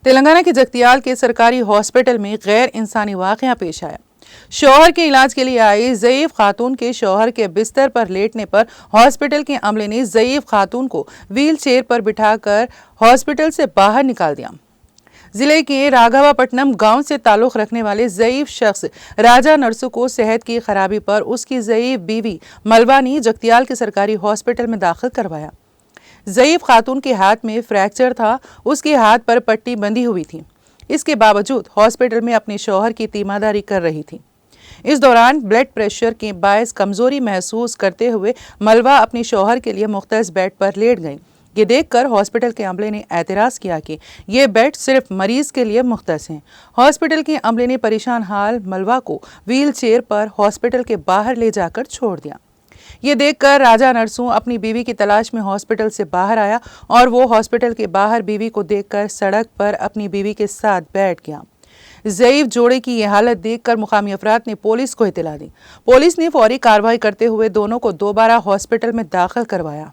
تلنگانہ کے جگتیال کے سرکاری ہاسپٹل میں غیر انسانی واقعہ پیش آیا۔ شوہر کے علاج کے لیے آئی ضعیف خاتون کے شوہر کے بستر پر لیٹنے پر ہاسپٹل کے عملے نے ضعیف خاتون کو ویل چیئر پر بٹھا کر ہاسپٹل سے باہر نکال دیا۔ ضلع کے راگھوا پٹنم گاؤں سے تعلق رکھنے والے ضعیف شخص راجا نرسو کو صحت کی خرابی پر اس کی ضعیف بیوی ملبہ نے جگتیال کے سرکاری ہاسپٹل میں داخل کروایا۔ ضعیف خاتون کے ہاتھ میں فریکچر تھا، اس کے ہاتھ پر پٹی بندھی ہوئی تھی۔ اس کے باوجود ہاسپٹل میں اپنے شوہر کی تیمارداری کر رہی تھی۔ اس دوران بلڈ پریشر کے باعث کمزوری محسوس کرتے ہوئے ملبہ اپنے شوہر کے لیے مختص بیڈ پر لیٹ گئیں۔ یہ دیکھ کر ہاسپٹل کے عملے نے اعتراض کیا کہ یہ بیڈ صرف مریض کے لیے مختص ہیں۔ ہاسپٹل کے عملے نے پریشان حال ملبہ کو ویل چیئر پر ہاسپٹل کے باہر لے جا کر چھوڑ دیا۔ یہ دیکھ کر راجا نرسو اپنی بیوی کی تلاش میں ہاسپٹل سے باہر آیا اور وہ ہاسپٹل کے باہر بیوی کو دیکھ کر سڑک پر اپنی بیوی کے ساتھ بیٹھ گیا۔ ضعیف جوڑے کی یہ حالت دیکھ کر مقامی افراد نے پولیس کو اطلاع دی۔ پولیس نے فوری کارروائی کرتے ہوئے دونوں کو دوبارہ ہاسپٹل میں داخل کروایا۔